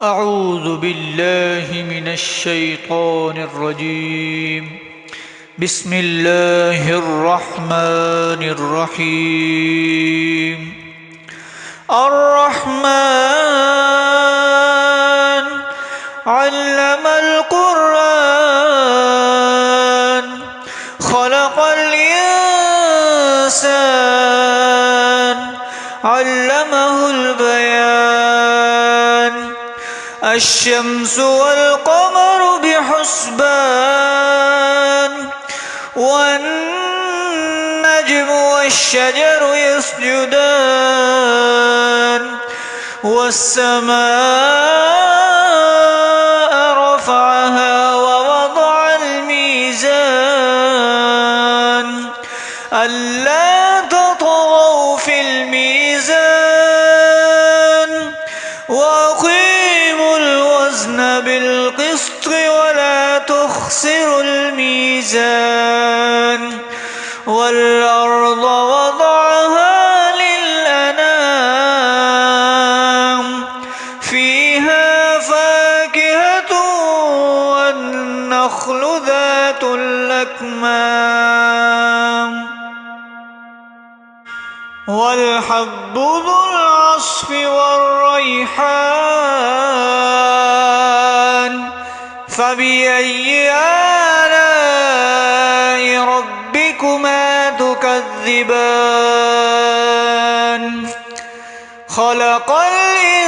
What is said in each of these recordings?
أعوذ بالله من الشيطان الرجيم. بسم الله الرحمن الرحيم. الرحمن علم القرآن خلق الإنسان علمه البيان. الشمس والقمر بحسبان والنجم والشجر يسجدان والسماء رفعها ووضع الميزان ألا تطغوا في الميزان وأقيموا الوزن بالقسط ولا تخسروا الميزان. والأرض وضعها للأنام فيها فاكهة والنخل ذات الأكمام والحب ذو العصف والريحان. فبأي آلاء ربكما تكذبان؟ خلق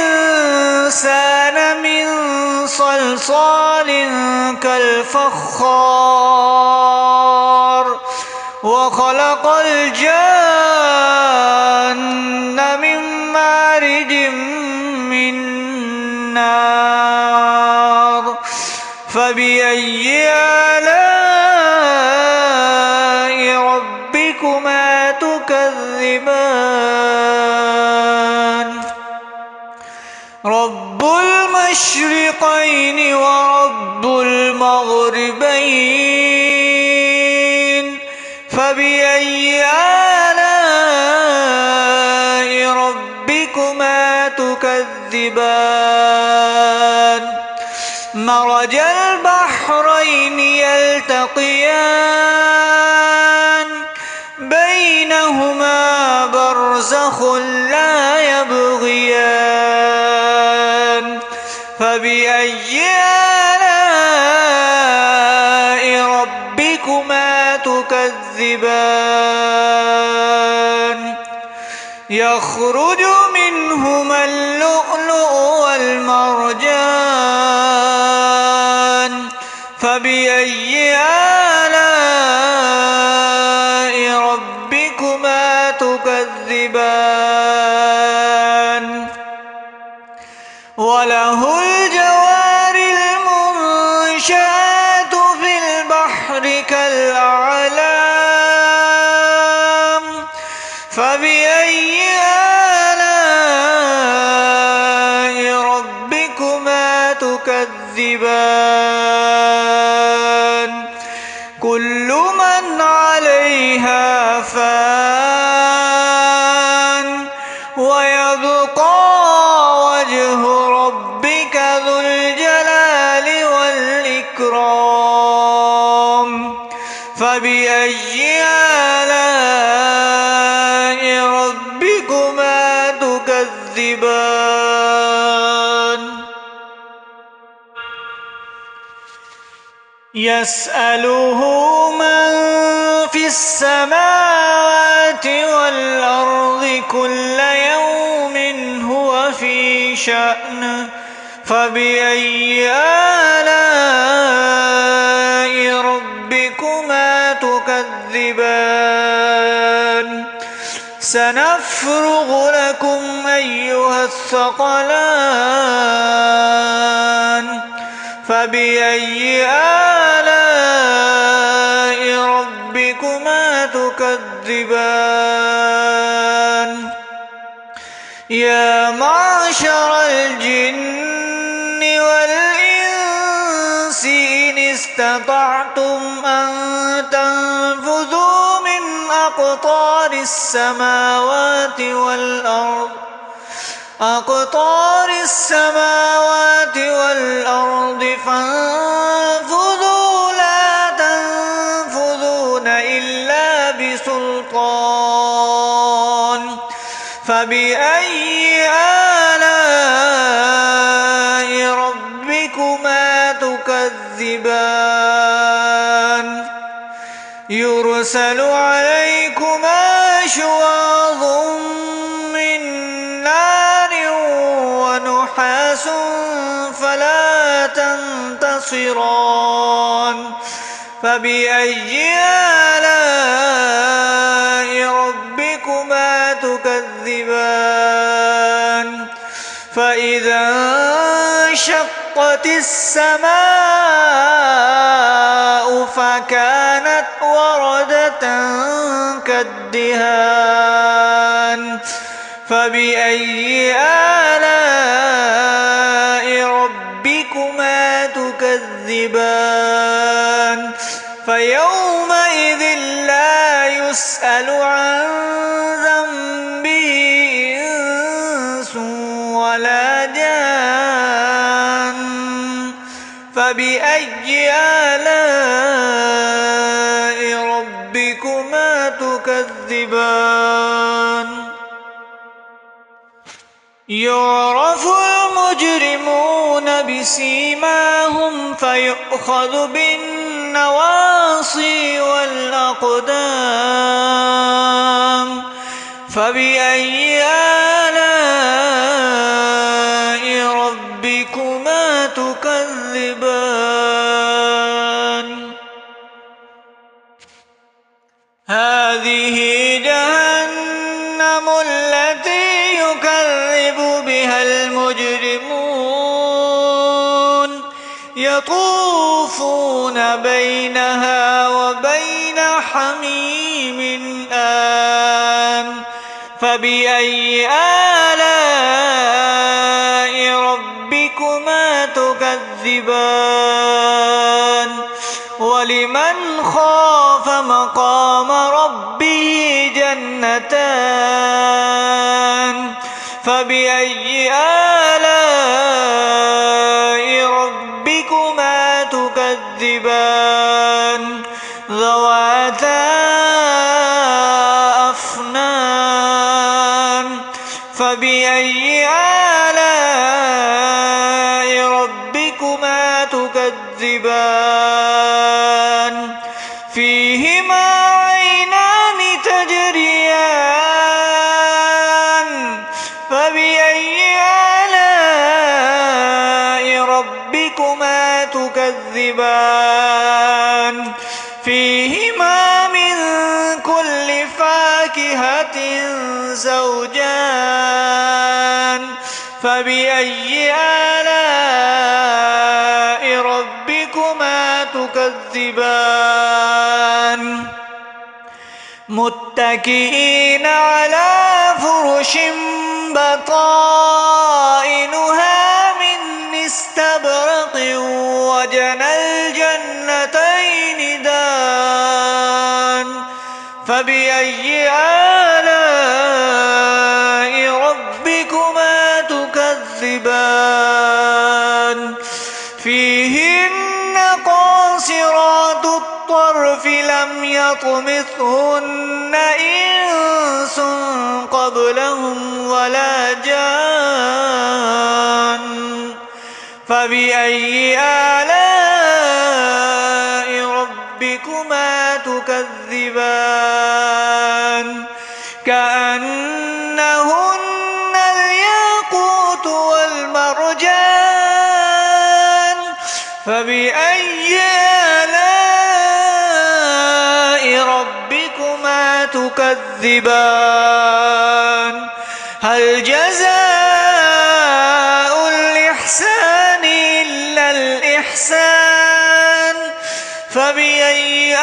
الإنسان من صلصال كالفخار وخلق الجان من مارج من نار. فبأي آلاء ربكما تكذبان؟ رب المشرقين ورب المغربين. فبأي آلاء ربكما تكذبان؟ مرج البحرين يلتقيان بينهما برزخ لا يبغيان. فبأي آلاء ربكما تكذبان؟ يخرج منهما اللؤلؤ والمرجان. فبأي آلاء ربكما تكذبان؟ وله الجوار المنشآت في البحر كالأعلام. فبأي آلاء ربكما تكذبان؟ كل من عليها فان ويبقى وجه ربك ذو الجلال والإكرام. فبأي آلاء ربكما تكذبان؟ يسأله من في السماوات والأرض كل يوم هو في شأن. فبأي آلاء ربكما تكذبان؟ سنفرغ لكم أيها الثقلان. فبأي آلاء ربكما تكذبان؟ يا معشر الجن والإنس إن استطعتم أن تنفذوا من أقطار السماوات والأرض أقطار السماوات فانفذوا لا تنفذون إلا بسلطان فبأي آلاء ربكما تكذبان يرسل عليكما شواظ من نار ونحاس فلا تنتصران فبأي آلاء ربكما تكذبان فإذا انشقت السماء فكانت وردة كالدهان فبأي آلاء ربكما تكذبان فيومئذ لا يسأل عن ذنبه إنس ولا جان فبأي آلاء ربكما تكذبان يعرف المجرمون بسيماهم فيؤخذ بالنواصي والأقدام فبأي آلاء ربكما تكذبان هذه جهنم التي يكذب بها المجرمون يطوفون بينها وبين حميم آن فبأي آلاء ربكما تكذبان ولمن خاف مقام ربه جنتان فبأي آلاء ربكما تكذبان ذواتا أفنان فبأي آلاء ربكما تكذبان فيهما عينان تجريان فبأي آلاء ربكما تكذبان فيهما من كل فاكهة زوجان فبأي آلاء ربكما تكذبان متكئين على فرش بطائنها من استبرق وجنى الجنتين دان فبأي آلاء ربكما تكذبان فيهن قاصرات الطرف لم يطمثهن إنس قبلهم ولا جان فبأي آلاء ربكما تكذبان كأنهن الياقوت والمرجان فبأي آلاء ربكما تكذبان هل جزاء الإحسان إلا الإحسان فبأي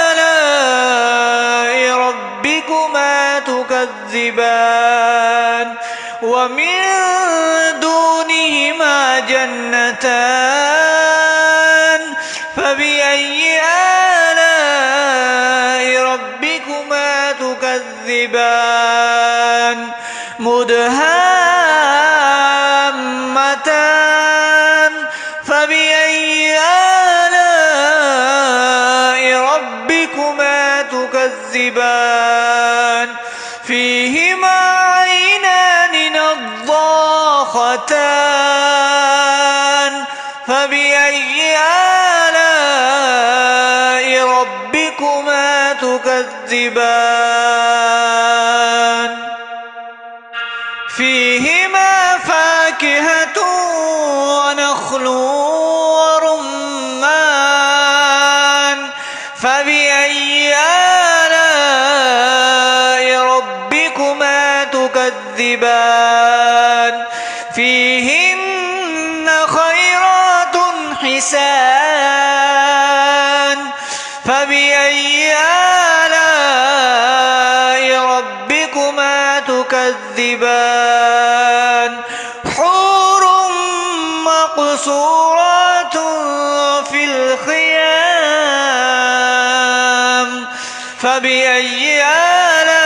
آلاء ربكما تكذبان ومن دونهما جنتان فبأي آلاء ربكما تكذبان مدهامتان فبأي آلاء ربكما تكذبان فيهما عينان نضاختان فبأي آلاء ربكما تكذبان فيهما فاكهة ونخل ورمان فبأي آلاء ربكما تكذبان فيهن خيرات حسان فبأي آلاء ربكما تكذبان حور مقصورات في الخيام فبأي آلاء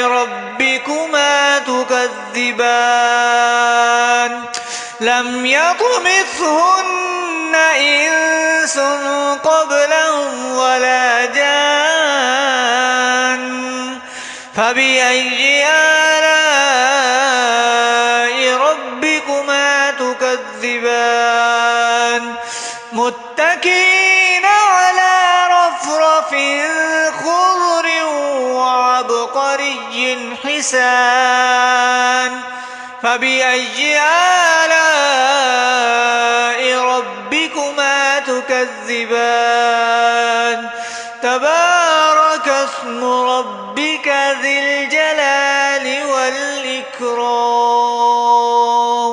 ربكما تكذبان لم يطمثهن إنس قبلهم ولا جان فبأي آلاء ربكما تكذبان متكئين على رفرف خضر وعبقري حسان فبأي آلاء ربكما تكذبان